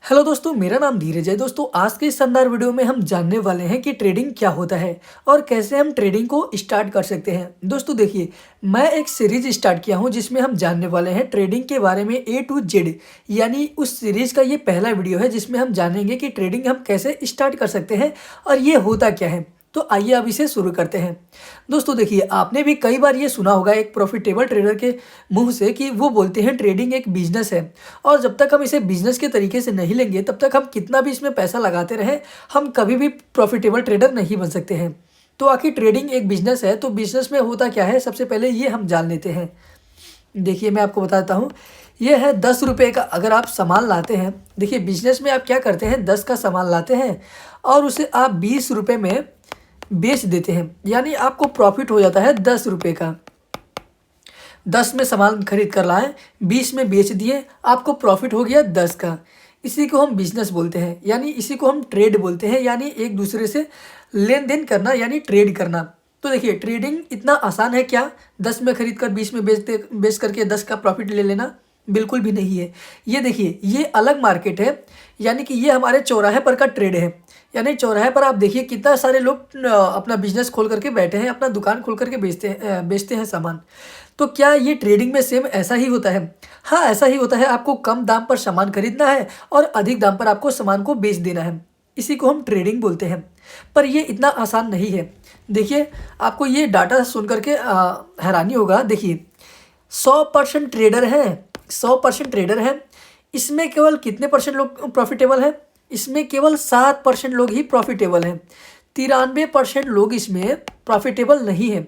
Hello दोस्तों, मेरा नाम धीरज है। दोस्तों, आज के इस शानदार वीडियो में हम जानने वाले हैं कि ट्रेडिंग क्या होता है और कैसे हम ट्रेडिंग को स्टार्ट कर सकते हैं। दोस्तों देखिए, मैं एक सीरीज स्टार्ट किया हूं जिसमें हम जानने वाले हैं ट्रेडिंग के बारे में ए टू जेड। यानी उस सीरीज का ये पहला वीडियो है जिसमें हम जानेंगे कि ट्रेडिंग हम कैसे स्टार्ट कर सकते हैं और ये होता क्या है। तो आइए अब इसे शुरू करते हैं। दोस्तों देखिए, आपने भी कई बार ये सुना होगा एक प्रॉफिटेबल ट्रेडर के मुंह से कि वो बोलते हैं ट्रेडिंग एक बिजनेस है और जब तक हम इसे बिजनेस के तरीके से नहीं लेंगे तब तक हम कितना भी इसमें पैसा लगाते रहें, हम कभी भी प्रॉफिटेबल ट्रेडर नहीं बन सकते हैं। तो आखिर ट्रेडिंग एक बिजनेस है, तो बिजनेस में होता क्या है, सबसे पहले ये हम जान लेते हैं। देखिए, मैं आपको बताता हूँ। ये है 10 रुपये का अगर आप सामान लाते हैं। देखिए, बिजनेस में आप क्या करते हैं, 10 का सामान लाते हैं और उसे आप 20 रुपये में बेच देते हैं। यानी आपको प्रॉफिट हो जाता है 10 रुपये का। 10 में सामान खरीद कर लाए, 20 में बेच दिए, आपको प्रॉफिट हो गया 10 का। इसी को हम बिजनेस बोलते हैं, यानी इसी को हम ट्रेड बोलते हैं, यानी एक दूसरे से लेन देन करना, यानी ट्रेड करना। तो देखिए, ट्रेडिंग इतना आसान है क्या, 10 में खरीद कर 20 में बेच करके 10 का प्रॉफिट ले लेना? बिल्कुल भी नहीं है। ये देखिए, ये अलग मार्केट है, यानी कि ये हमारे चौराहे पर का ट्रेड है। यानी चौराहे पर आप देखिए कितना सारे लोग अपना बिजनेस खोल करके बैठे हैं, अपना दुकान खोल करके बेचते हैं सामान। तो क्या ये ट्रेडिंग में सेम ऐसा ही होता है? हाँ, ऐसा ही होता है। आपको कम दाम पर सामान खरीदना है और अधिक दाम पर आपको सामान को बेच देना है। इसी को हम ट्रेडिंग बोलते हैं। पर ये इतना आसान नहीं है। देखिए, आपको ये डाटा सुन करके हैरानी होगा। देखिए, 100% ट्रेडर हैं, 100% ट्रेडर हैं, इसमें केवल कितने परसेंट लोग प्रॉफिटेबल हैं? इसमें केवल 7% लोग ही प्रॉफिटेबल हैं। 93% लोग इसमें प्रॉफिटेबल नहीं हैं।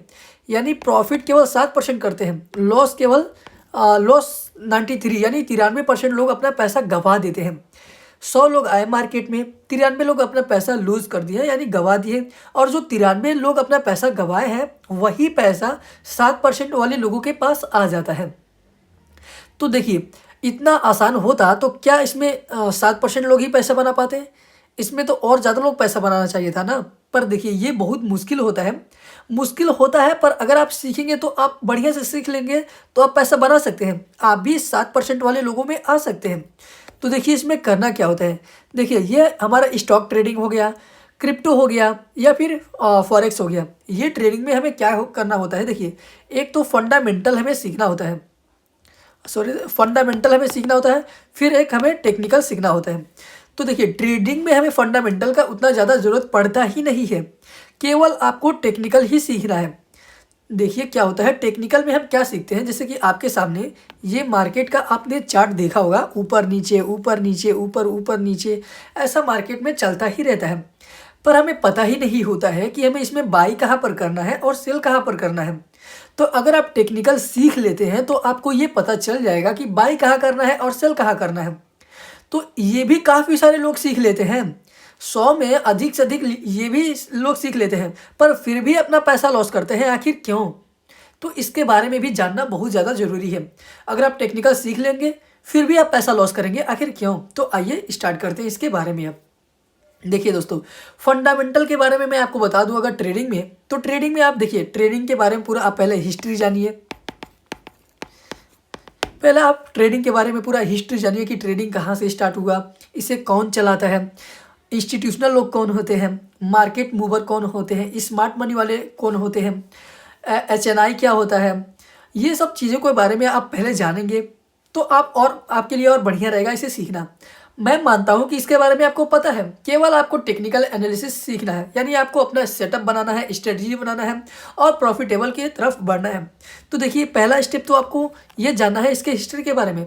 यानी प्रॉफिट केवल 7% करते हैं, लॉस केवल लॉस 93, यानी 93% लोग अपना पैसा गंवा देते हैं। 100 लोग आए मार्केट में, 93 लोग अपना पैसा लूज कर दिए, यानी गंवा दिए। और जो 93 लोग अपना पैसा गंवाए हैं, वही पैसा 7% वाले लोगों के पास आ जाता है। तो देखिए, इतना आसान होता तो क्या इसमें 7% लोग ही पैसा बना पाते? इसमें तो और ज़्यादा लोग पैसा बनाना चाहिए था ना। पर देखिए, ये बहुत मुश्किल होता है। मुश्किल होता है, पर अगर आप सीखेंगे तो आप बढ़िया से सीख लेंगे तो आप पैसा बना सकते हैं। आप भी 7% वाले लोगों में आ सकते हैं। तो देखिए, इसमें करना क्या होता है। देखिए, ये हमारा स्टॉक ट्रेडिंग हो गया, क्रिप्टो हो गया, या फिर फॉरेक्स हो गया। ये ट्रेडिंग में हमें क्या करना होता है। देखिए, एक तो फंडामेंटल हमें सीखना होता है, फंडामेंटल हमें सीखना होता है। फिर एक हमें टेक्निकल सीखना होता है। तो देखिए, ट्रेडिंग में हमें फंडामेंटल का उतना ज़्यादा ज़रूरत पड़ता ही नहीं है, केवल आपको टेक्निकल ही सीखना है। देखिए क्या होता है, टेक्निकल में हम क्या सीखते हैं, जैसे कि आपके सामने ये मार्केट का आपने चार्ट देखा होगा, ऊपर नीचे ऊपर नीचे ऊपर ऊपर नीचे, ऐसा मार्केट में चलता ही रहता है। पर हमें पता ही नहीं होता है कि हमें इसमें बाई कहाँ पर करना है और सेल कहाँ पर करना है। तो अगर आप टेक्निकल सीख लेते हैं तो आपको ये पता चल जाएगा कि बाई कहाँ करना है और सेल कहाँ करना है। तो ये भी काफ़ी सारे लोग सीख लेते हैं, 100 में अधिक से अधिक ये भी लोग सीख लेते हैं, पर फिर भी अपना पैसा लॉस करते हैं। आखिर क्यों? तो इसके बारे में भी जानना बहुत ज़्यादा ज़रूरी है। अगर आप टेक्निकल सीख लेंगे फिर भी आप पैसा लॉस करेंगे, आखिर क्यों? तो आइए स्टार्ट करते हैं इसके बारे में। अब देखिए दोस्तों, फंडामेंटल के बारे में मैं आपको बता दूं। अगर ट्रेडिंग में, तो ट्रेडिंग में आप देखिए, ट्रेडिंग के बारे में पूरा आप पहले हिस्ट्री जानिए। पहले आप ट्रेडिंग के बारे में पूरा हिस्ट्री जानिए कि ट्रेडिंग कहाँ से स्टार्ट हुआ, इसे कौन चलाता है, इंस्टीट्यूशनल लोग कौन होते हैं, मार्केट मूवर कौन होते हैं, स्मार्ट मनी वाले कौन होते हैं, HNI क्या होता है। ये सब चीज़ों के बारे में आप पहले जानेंगे तो आपके लिए और बढ़िया रहेगा इसे सीखना। मैं मानता हूँ कि इसके बारे में आपको पता है, केवल आपको टेक्निकल एनालिसिस सीखना है। यानी आपको अपना सेटअप बनाना है, स्ट्रेटजी बनाना है और प्रॉफिटेबल की तरफ बढ़ना है। तो देखिए, पहला स्टेप तो आपको ये जानना है इसके हिस्ट्री के बारे में।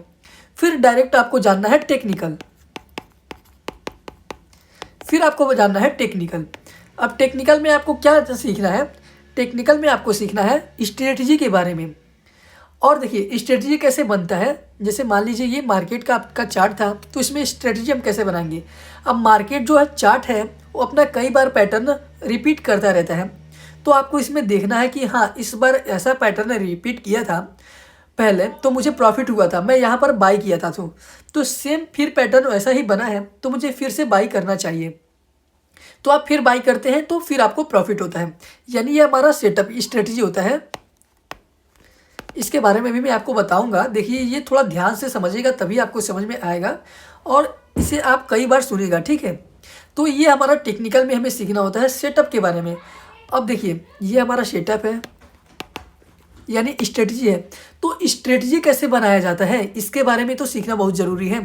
फिर डायरेक्ट आपको जानना है टेक्निकल, फिर आपको जानना है टेक्निकल। अब टेक्निकल में आपको क्या सीखना है, टेक्निकल में आपको सीखना है स्ट्रेटजी के बारे में। और देखिए, स्ट्रेटजी कैसे बनता है। जैसे मान लीजिए ये मार्केट का आपका चार्ट था, तो इसमें स्ट्रेटजी हम कैसे बनाएंगे। अब मार्केट जो है चार्ट है, वो अपना कई बार पैटर्न रिपीट करता रहता है। तो आपको इसमें देखना है कि हाँ, इस बार ऐसा पैटर्न रिपीट किया था पहले, तो मुझे प्रॉफिट हुआ था, मैं यहाँ पर बाई किया था। तो सेम फिर पैटर्न ऐसा ही बना है, तो मुझे फिर से बाई करना चाहिए। तो आप फिर बाई करते हैं तो फिर आपको प्रॉफिट होता है। यानी ये हमारा सेटअप स्ट्रेटजी होता है। इसके बारे में भी मैं आपको बताऊंगा। देखिए ये थोड़ा ध्यान से समझिएगा तभी आपको समझ में आएगा और इसे आप कई बार सुनिएगा, ठीक है। तो ये हमारा टेक्निकल में हमें सीखना होता है सेटअप के बारे में। अब देखिए ये हमारा सेटअप है यानी स्ट्रेटजी है। तो स्ट्रेटजी कैसे बनाया जाता है इसके बारे में तो सीखना बहुत ज़रूरी है।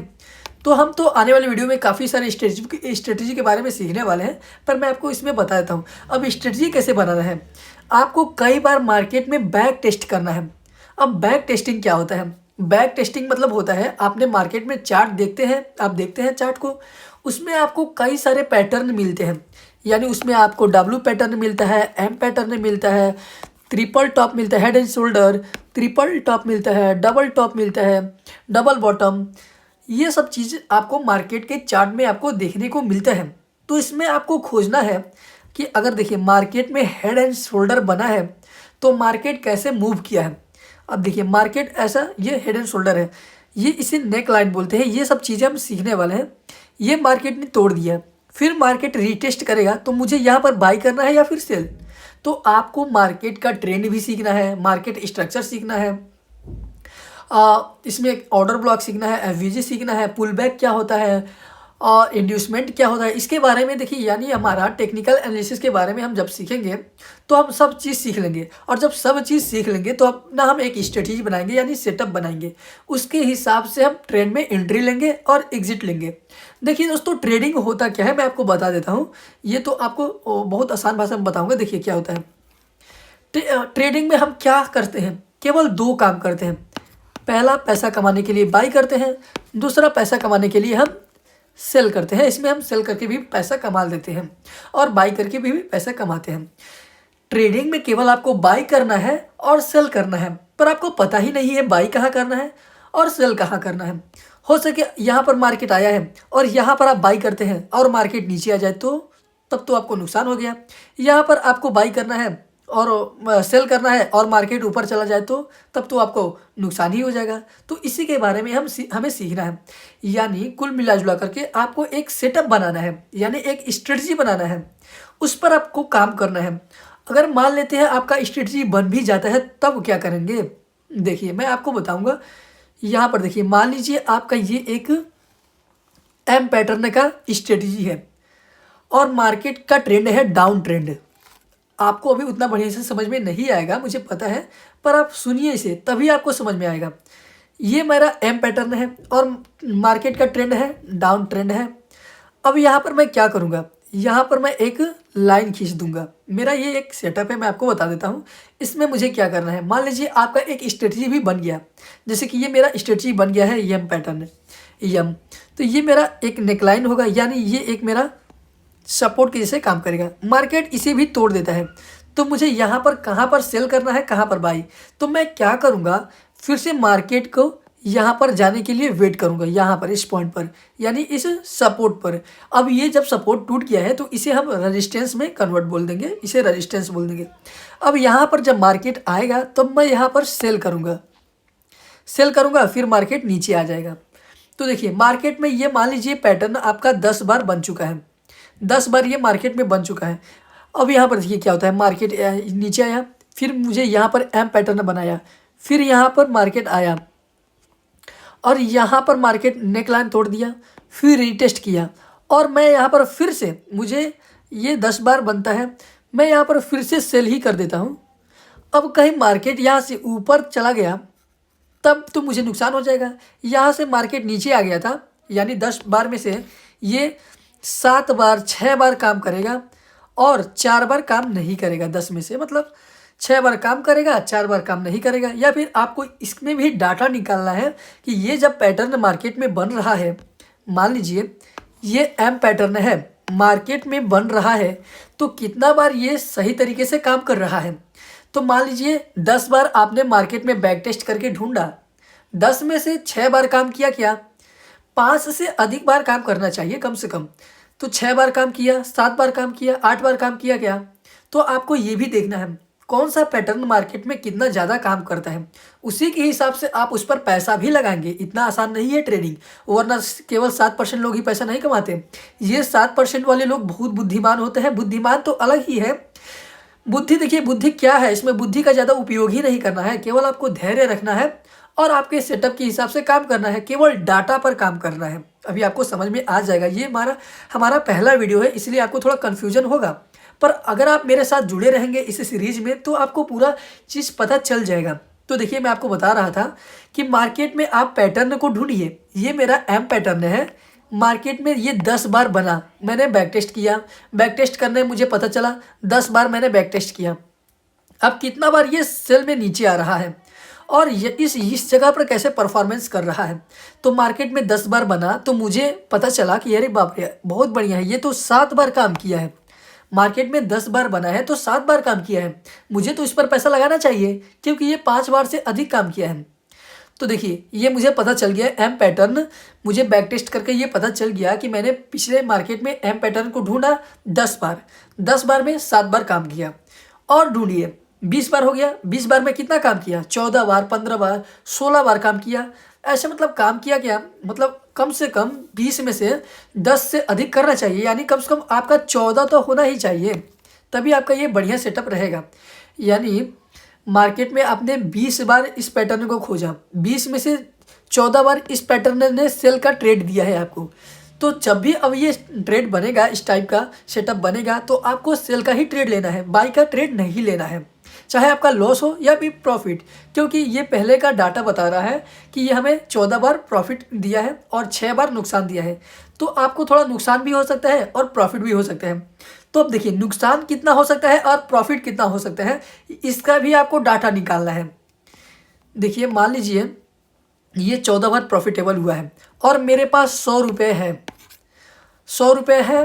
तो हम तो आने वाले वीडियो में काफ़ी सारे स्ट्रेटजी के बारे में सीखने वाले हैं, पर मैं आपको इसमें बता देता हूँ। अब स्ट्रेटजी कैसे बनाना है, आपको कई बार मार्केट में बैक टेस्ट करना है। अब बैक टेस्टिंग क्या होता है? बैक टेस्टिंग मतलब होता है आपने मार्केट में चार्ट देखते हैं, आप देखते हैं चार्ट को, उसमें आपको कई सारे पैटर्न मिलते हैं। यानी उसमें आपको डब्ल्यू पैटर्न मिलता है, एम पैटर्न मिलता है, ट्रिपल टॉप मिलता है, head and shoulder, triple top मिलता है, डबल टॉप मिलता है, डबल बॉटम। ये सब चीज़ आपको मार्केट के चार्ट में आपको देखने को मिलता है। तो इसमें आपको खोजना है कि अगर देखिए मार्केट में हेड एंड शोल्डर बना है तो मार्केट कैसे मूव किया है। अब देखिए मार्केट ऐसा, ये हेड एंड शोल्डर है, ये इसे नेक लाइन बोलते हैं। ये सब चीज़ें हम सीखने वाले हैं। ये मार्केट ने तोड़ दिया है, फिर मार्केट रीटेस्ट करेगा तो मुझे यहाँ पर बाई करना है या फिर सेल। तो आपको मार्केट का ट्रेंड भी सीखना है, मार्केट स्ट्रक्चर सीखना है, इसमें एक ऑर्डर ब्लॉक सीखना है, एफवीजी सीखना है, पुल बैक क्या होता है और इंड्यूसमेंट क्या होता है, इसके बारे में देखिए। यानी हमारा टेक्निकल एनालिसिस के बारे में हम जब सीखेंगे तो हम सब चीज़ सीख लेंगे, और जब सब चीज़ सीख लेंगे तो अपना हम एक स्ट्रेटेजी बनाएंगे यानी सेटअप बनाएंगे। उसके हिसाब से हम ट्रेड में एंट्री लेंगे और एग्जिट लेंगे। देखिए दोस्तों ट्रेडिंग होता क्या है मैं आपको बता देता हूँ। ये तो आपको बहुत आसान भाषा में बताऊँगा। देखिए क्या होता है, ट्रेडिंग में हम क्या करते हैं, केवल दो काम करते हैं। पहला पैसा कमाने के लिए बाई करते हैं, दूसरा पैसा कमाने के लिए हम सेल करते हैं। इसमें हम सेल करके भी पैसा कमा लेते हैं और बाई करके भी पैसा कमाते हैं। ट्रेडिंग में केवल आपको बाई करना है और सेल करना है, पर आपको पता ही नहीं है बाई कहाँ करना है और सेल कहाँ करना है। हो सके यहाँ पर मार्केट आया है और यहाँ पर आप बाई करते हैं और मार्केट नीचे आ जाए तो तब तो आपको नुकसान हो गया। यहाँ पर आपको बाई करना है और सेल करना है और मार्केट ऊपर चला जाए तो तब तो आपको नुकसान ही हो जाएगा। तो इसी के बारे में हमें सीखना है। यानी कुल मिला जुला करके आपको एक सेटअप बनाना है, यानी एक स्ट्रेटजी बनाना है, उस पर आपको काम करना है। अगर मान लेते हैं आपका स्ट्रेटजी बन भी जाता है तब क्या करेंगे, देखिए मैं आपको बताऊंगा। यहाँ पर देखिए मान लीजिए आपका ये एक एम पैटर्न का स्ट्रेटजी है और मार्केट का ट्रेंड है डाउन ट्रेंड। आपको अभी उतना बढ़िया से समझ में नहीं आएगा मुझे पता है, पर आप सुनिए इसे तभी आपको समझ में आएगा। ये मेरा एम पैटर्न है और मार्केट का ट्रेंड है डाउन ट्रेंड है। अब यहाँ पर मैं क्या करूँगा, यहाँ पर मैं एक लाइन खींच दूंगा। मेरा ये एक सेटअप है, मैं आपको बता देता हूँ। इसमें मुझे क्या करना है, मान लीजिए आपका एक स्ट्रेटजी भी बन गया, जैसे कि ये मेरा स्ट्रेटजी बन गया है एम पैटर्न एम। तो ये मेरा एक नेकलाइन होगा, यानी ये एक मेरा सपोर्ट के जैसे काम करेगा। मार्केट इसे भी तोड़ देता है तो मुझे यहाँ पर कहाँ पर सेल करना है, कहाँ पर बाई। तो मैं क्या करूँगा, फिर से मार्केट को यहाँ पर जाने के लिए वेट करूँगा, यहाँ पर इस पॉइंट पर यानी इस सपोर्ट पर। अब ये जब सपोर्ट टूट गया है तो इसे हम रेजिस्टेंस में कन्वर्ट बोल देंगे, इसे रेजिस्टेंस बोल देंगे। अब यहाँ पर जब मार्केट आएगा तब मैं यहाँ पर सेल करूँगा, फिर मार्केट नीचे आ जाएगा। तो देखिए मार्केट में ये मान लीजिए पैटर्न आपका 10 बार बन चुका है, 10 बार ये मार्केट में बन चुका है। अब यहाँ पर देखिए क्या होता है, मार्केट नीचे आया, फिर मुझे यहाँ पर एम पैटर्न बनाया, फिर यहाँ पर मार्केट आया और यहाँ पर मार्केट नेक लाइन तोड़ दिया, फिर रीटेस्ट किया और मैं यहाँ पर फिर से, मुझे ये 10 बार बनता है, मैं यहाँ पर फिर से सेल ही कर देता हूँ। अब कहीं मार्केट यहाँ से ऊपर चला गया तब तो मुझे नुकसान हो जाएगा। यहाँ से मार्केट नीचे आ गया था, यानी 10 बार में से ये 7 बार 6 बार काम करेगा और 4 बार काम नहीं करेगा। 10 में से मतलब 6 बार काम करेगा, 4 बार काम नहीं करेगा। या फिर आपको इसमें भी डाटा निकालना है कि ये जब पैटर्न मार्केट में बन रहा है, मान लीजिए ये एम पैटर्न है मार्केट में बन रहा है, तो कितना बार ये सही तरीके से काम कर रहा है। तो मान लीजिए 10 बार आपने मार्केट में बैक टेस्ट करके ढूंढा, 10 में से 6 बार काम किया, क्या 5 से अधिक बार काम करना चाहिए कम से कम। तो 6 बार काम किया, 7 बार काम किया, 8 बार काम किया क्या। तो आपको ये भी देखना है कौन सा पैटर्न मार्केट में कितना ज़्यादा काम करता है, उसी के हिसाब से आप उस पर पैसा भी लगाएंगे। इतना आसान नहीं है ट्रेडिंग, वरना केवल 7% लोग ही पैसा नहीं कमाते। ये 7% वाले लोग बहुत बुद्धिमान होते हैं। बुद्धिमान तो अलग ही है, बुद्धि देखिए, बुद्धि क्या है, इसमें बुद्धि का ज़्यादा उपयोग ही नहीं करना है, केवल आपको धैर्य रखना है और आपके सेटअप के हिसाब से काम करना है, केवल डाटा पर काम करना है। अभी आपको समझ में आ जाएगा। ये हमारा पहला वीडियो है, इसलिए आपको थोड़ा कन्फ्यूजन होगा, पर अगर आप मेरे साथ जुड़े रहेंगे इस सीरीज में तो आपको पूरा चीज़ पता चल जाएगा। तो देखिए, मैं आपको बता रहा था कि मार्केट में आप पैटर्न को ढूंढिए। ये मेरा एम पैटर्न है, मार्केट में ये 10 बार बना, मैंने बैक टेस्ट किया, बैक टेस्ट करने मुझे पता चला 10 बार मैंने बैक टेस्ट किया। अब कितना बार ये सेल में नीचे आ रहा है और ये इस जगह पर कैसे परफॉर्मेंस कर रहा है। तो मार्केट में 10 बार बना तो मुझे पता चला कि अरे बाप रे, बहुत बढ़िया है, ये तो 7 बार काम किया है। मार्केट में 10 बार बना है तो 7 बार काम किया है, मुझे तो इस पर पैसा लगाना चाहिए क्योंकि ये 5 बार से अधिक काम किया है। तो देखिए, ये मुझे पता चल गया एम पैटर्न, मुझे बैक टेस्ट करके ये पता चल गया कि मैंने पिछले मार्केट में एम पैटर्न को ढूंढा 10 बार, 10 बार में 7 बार काम किया। और ढूंढिए 20 बार हो गया, 20 बार में कितना काम किया, 14 बार, 15 बार, 16 बार काम किया। ऐसे मतलब काम किया क्या, मतलब कम से कम 20 में से 10 से अधिक करना चाहिए, यानी कम से कम आपका 14 तो होना ही चाहिए, तभी आपका ये बढ़िया सेटअप रहेगा। यानी मार्केट में आपने 20 बार इस पैटर्न को खोजा, 20 में से 14 बार इस पैटर्न ने सेल का ट्रेड दिया है आपको। तो जब भी अब ये ट्रेड बनेगा, इस टाइप का सेटअप बनेगा, तो आपको सेल का ही ट्रेड लेना है, बाई का ट्रेड नहीं लेना है, चाहे आपका लॉस हो या भी प्रॉफिट। क्योंकि ये पहले का डाटा बता रहा है कि ये हमें 14 बार प्रॉफिट दिया है और 6 बार नुकसान दिया है, तो आपको थोड़ा नुकसान भी हो सकता है और प्रॉफिट भी हो सकता है। तो अब देखिए, नुकसान कितना हो सकता है और प्रॉफिट कितना हो सकता है, इसका भी आपको डाटा निकालना है। देखिए, मान लीजिए ये 14 बार प्रॉफिटेबल हुआ है और मेरे पास 100 रुपये है, 100 रुपये है,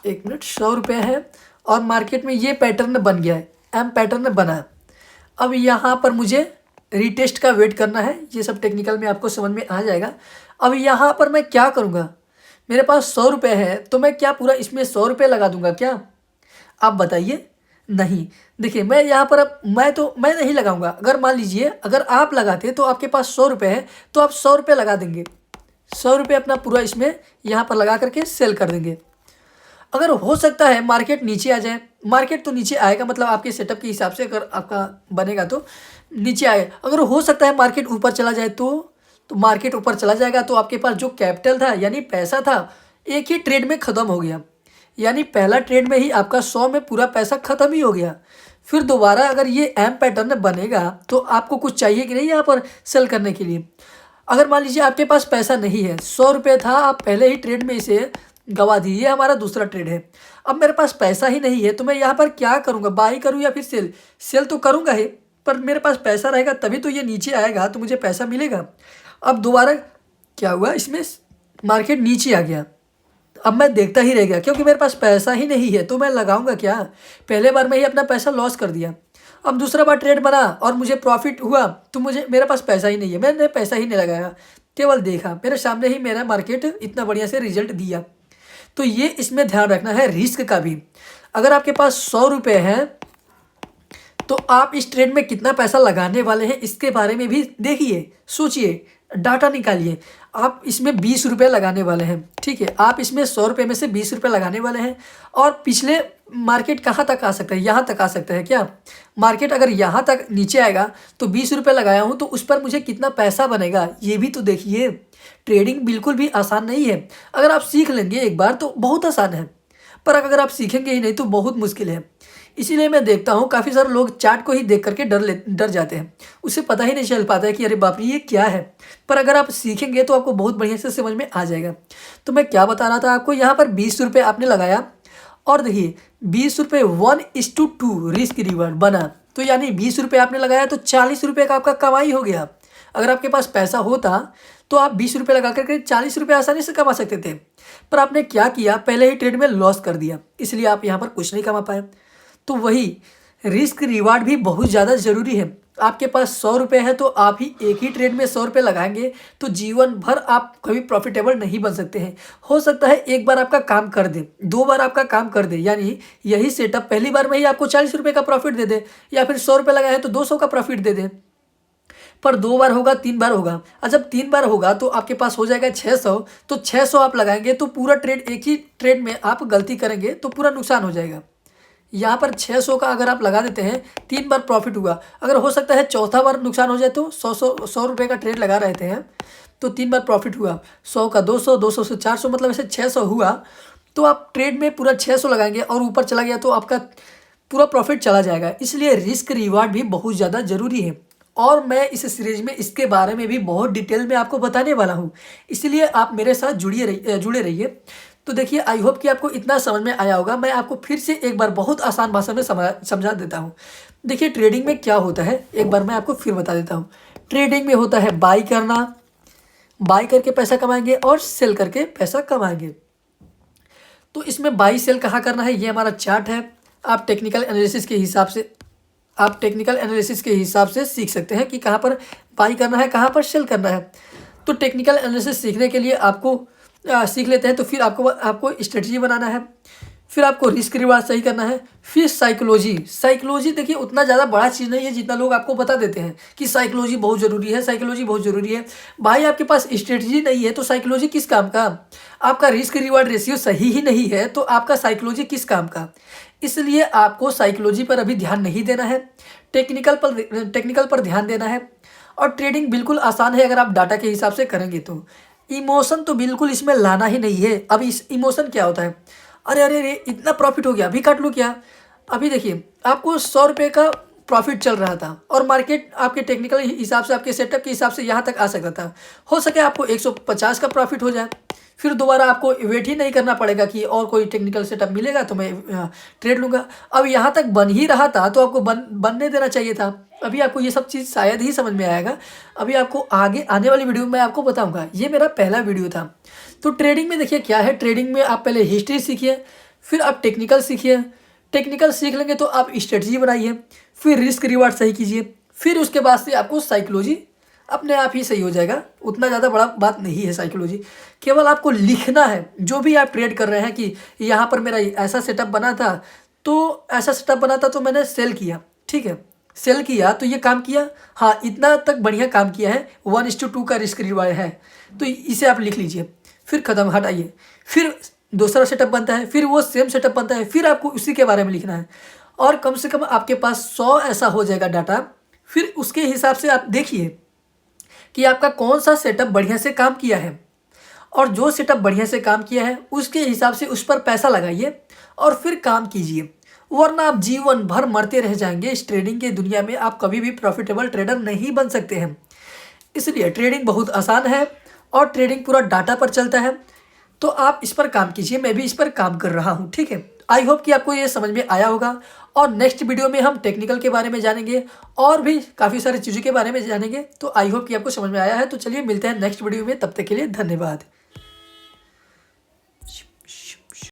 1 मिनट, 100 रुपये है और मार्केट में ये पैटर्न बन गया है, एम पैटर्न बना। अब यहाँ पर मुझे रीटेस्ट का वेट करना है, ये सब टेक्निकल में आपको समझ में आ जाएगा। अब यहाँ पर मैं क्या करूँगा, मेरे पास 100 रुपये है तो मैं क्या पूरा इसमें 100 रुपये लगा दूंगा क्या, आप बताइए। नहीं, देखिए मैं यहाँ पर अब मैं नहीं लगाऊंगा। अगर मान लीजिए अगर आप लगाते तो आपके पास 100 रुपये है तो आप 100 रुपये लगा देंगे, 100 रुपये अपना पूरा इसमें यहाँ पर लगा करके सेल कर देंगे। अगर हो सकता है मार्केट नीचे आ जाए, मार्केट तो नीचे आएगा, मतलब आपके सेटअप के हिसाब से अगर आपका बनेगा तो नीचे आए। अगर हो सकता है मार्केट ऊपर चला जाए तो मार्केट ऊपर चला जाएगा तो आपके पास जो कैपिटल था यानी पैसा था, एक ही ट्रेड में ख़त्म हो गया, यानी पहला ट्रेड में ही आपका 100 में पूरा पैसा ख़त्म ही हो गया। फिर दोबारा अगर ये एम पैटर्न बनेगा तो आपको कुछ चाहिए कि नहीं यहाँ पर सेल करने के लिए। अगर मान लीजिए आपके पास पैसा नहीं है, 100 रुपये था, आप पहले ही ट्रेड में इसे गवा दी, ये हमारा दूसरा ट्रेड है। अब मेरे पास पैसा ही नहीं है तो मैं यहाँ पर क्या करूँगा, बाई करूँ या फिर सेल, सेल तो करूँगा ही, पर मेरे पास पैसा रहेगा तभी तो ये नीचे आएगा तो मुझे पैसा मिलेगा। अब दोबारा क्या हुआ, इसमें मार्केट नीचे आ गया, अब मैं देखता ही रह गया क्योंकि मेरे पास पैसा ही नहीं है तो मैं लगाऊंगा क्या, पहले बार में ही अपना पैसा लॉस कर दिया। अब दूसरा बार ट्रेड बना और मुझे प्रॉफिट हुआ तो मेरे पास पैसा ही नहीं है, मैंने पैसा ही नहीं लगाया, केवल देखा, मेरे सामने ही मेरा मार्केट इतना बढ़िया से रिजल्ट दिया। तो ये इसमें ध्यान रखना है रिस्क का भी। अगर आपके पास 100 रुपये हैं तो आप इस ट्रेड में कितना पैसा लगाने वाले हैं इसके बारे में भी देखिए, सोचिए, डाटा निकालिए। आप इसमें 20 रुपये लगाने वाले हैं, ठीक है, आप इसमें 100 रुपये में से 20 रुपये लगाने वाले हैं। और पिछले मार्केट कहाँ तक आ सकता है, यहाँ तक आ सकता है क्या, मार्केट अगर यहाँ तक नीचे आएगा तो 20 रुपये लगाया हूँ तो उस पर मुझे कितना पैसा बनेगा, ये भी तो देखिए। ट्रेडिंग बिल्कुल भी आसान नहीं है, अगर आप सीख लेंगे एक बार तो बहुत आसान है, पर अगर आप सीखेंगे ही नहीं तो बहुत मुश्किल है। इसीलिए मैं देखता हूँ काफ़ी सारे लोग चार्ट को ही देख करके डर जाते हैं, उसे पता ही नहीं चल पाता है कि अरे बाप रे ये क्या है। पर अगर आप सीखेंगे तो आपको बहुत बढ़िया से समझ में आ जाएगा। तो मैं क्या बता रहा था आपको, यहाँ पर 20 रुपये आपने लगाया और देखिए 20 रुपये 1:2 रिस्क रिवार्ड बना, तो यानी 20 रुपये आपने लगाया तो 40 रुपये का आपका कमाई हो गया। अगर आपके पास पैसा होता तो आप 20 रुपये लगा करके 40 रुपये आसानी से कमा सकते थे, पर आपने क्या किया, पहले ही ट्रेड में लॉस कर दिया, इसलिए आप यहाँ पर कुछ नहीं कमा पाए। तो वही रिस्क रिवार्ड भी बहुत ज़्यादा ज़रूरी है। आपके पास 100 रुपये है तो आप ही एक ही ट्रेड में 100 रुपये लगाएंगे तो जीवन भर आप कभी प्रॉफिटेबल नहीं बन सकते हैं। हो सकता है एक बार आपका काम कर दे, 2 बार आपका काम कर दे, यानी यही सेटअप पहली बार में ही आपको 40 रुपये का प्रॉफिट दे दे, या फिर 100 रुपये लगाए तो 200 का प्रॉफिट दे दे। पर 2 बार होगा, 3 बार होगा, और जब 3 बार होगा तो आपके पास हो जाएगा 600, तो 600 आप लगाएंगे तो पूरा ट्रेड, एक ही ट्रेड में आप गलती करेंगे तो पूरा नुकसान हो जाएगा। यहाँ पर 600 का अगर आप लगा देते हैं, 3 बार प्रॉफिट हुआ। अगर हो सकता है चौथा बार नुकसान हो जाए तो 100 रुपये का ट्रेड लगा रहते हैं तो 3 बार प्रॉफिट हुआ, 100 का 200, 200 से 400, मतलब ऐसे 600 हुआ। तो आप ट्रेड में पूरा 600 लगाएंगे और ऊपर चला गया तो आपका पूरा प्रॉफिट चला जाएगा। इसलिए रिस्क रिवार्ड भी बहुत ज़्यादा ज़रूरी है और मैं इस सीरीज में इसके बारे में भी बहुत डिटेल में आपको बताने वाला हूँ, इसलिए आप मेरे साथ जुड़े रहिए। तो देखिए, आई होप कि आपको इतना समझ में आया होगा। मैं आपको फिर से एक बार बहुत आसान भाषा में समझा देता हूँ। देखिए, ट्रेडिंग में क्या होता है, एक बार मैं आपको फिर बता देता हूँ। ट्रेडिंग में होता है बाई करना, बाई करके पैसा कमाएंगे और सेल करके पैसा कमाएंगे। तो इसमें बाई सेल कहाँ करना है, ये हमारा चार्ट है। आप टेक्निकल एनालिसिस के हिसाब से सीख सकते हैं कि कहाँ पर बाई करना है, कहाँ पर सेल करना है। तो टेक्निकल एनालिसिस सीखने के लिए आपको सीख लेते हैं, तो फिर आपको स्ट्रेटजी बनाना है, फिर आपको रिस्क रिवार्ड सही करना है, फिर साइकोलॉजी देखिए उतना ज़्यादा बड़ा चीज़ नहीं है जितना लोग आपको बता देते हैं कि साइकोलॉजी बहुत ज़रूरी है। भाई, आपके पास स्ट्रेटजी नहीं है तो साइकोलॉजी किस काम का। आपका रिस्क रिवार्ड रेशियो सही ही नहीं है तो आपका साइकोलॉजी किस काम का। इसलिए आपको साइकोलॉजी पर अभी ध्यान नहीं देना है, टेक्निकल पर ध्यान देना है। और ट्रेडिंग बिल्कुल आसान है अगर आप डाटा के हिसाब से करेंगे तो। इमोशन तो बिल्कुल इसमें लाना ही नहीं है। अब इस इमोशन क्या होता है, अरे अरे अरे इतना प्रॉफिट हो गया, अभी काट लूँ क्या। अभी देखिए, आपको 100 रुपये का प्रॉफिट चल रहा था और मार्केट आपके टेक्निकल हिसाब से, आपके सेटअप के हिसाब से यहाँ तक आ सकता था। हो सके आपको 150 का प्रॉफिट हो जाए, फिर दोबारा आपको वेट ही नहीं करना पड़ेगा कि और कोई टेक्निकल सेटअप मिलेगा तो मैं ट्रेड लूँगा। अब यहाँ तक बन ही रहा था तो आपको बनने देना चाहिए था। अभी आपको ये सब चीज़ शायद ही समझ में आएगा, अभी आपको आगे आने वाली वीडियो में आपको बताऊँगा। ये मेरा पहला वीडियो था। तो ट्रेडिंग में देखिए क्या है, ट्रेडिंग में आप पहले हिस्ट्री सीखिए, फिर आप टेक्निकल सीखिए, टेक्निकल सीख लेंगे तो आप स्ट्रेटजी बनाइए, फिर रिस्क रिवार्ड सही कीजिए, फिर उसके बाद से आपको साइकोलॉजी अपने आप ही सही हो जाएगा। उतना ज़्यादा बड़ा बात नहीं है साइकोलॉजी, केवल आपको लिखना है जो भी आप ट्रेड कर रहे हैं कि यहाँ पर मेरा ऐसा सेटअप बना था तो मैंने सेल किया, ठीक है, सेल किया तो ये काम किया, हाँ इतना तक बढ़िया काम किया है, 1:2 का रिस्क रिवार्ड है, तो इसे आप लिख लीजिए, फिर ख़त्म, हटाइए। फिर दूसरा सेटअप बनता है, फिर वो सेम सेटअप बनता है, फिर आपको उसी के बारे में लिखना है और कम से कम आपके पास 100 ऐसा हो जाएगा डाटा। फिर उसके हिसाब से आप देखिए कि आपका कौन सा सेटअप बढ़िया से काम किया है और जो सेटअप बढ़िया से काम किया है उसके हिसाब से उस पर पैसा लगाइए और फिर काम कीजिए, वरना आप जीवन भर मरते रह जाएंगे। इस ट्रेडिंग के दुनिया में आप कभी भी प्रॉफिटेबल ट्रेडर नहीं बन सकते हैं। इसलिए ट्रेडिंग बहुत आसान है और ट्रेडिंग पूरा डाटा पर चलता है, तो आप इस पर काम कीजिए। मैं भी इस पर काम कर रहा हूँ, ठीक है। आई होप कि आपको ये समझ में आया होगा और नेक्स्ट वीडियो में हम टेक्निकल के बारे में जानेंगे और भी काफ़ी सारी चीज़ों के बारे में जानेंगे। तो आई होप कि आपको समझ में आया है। तो चलिए मिलते हैं नेक्स्ट वीडियो में, तब तक के लिए धन्यवाद।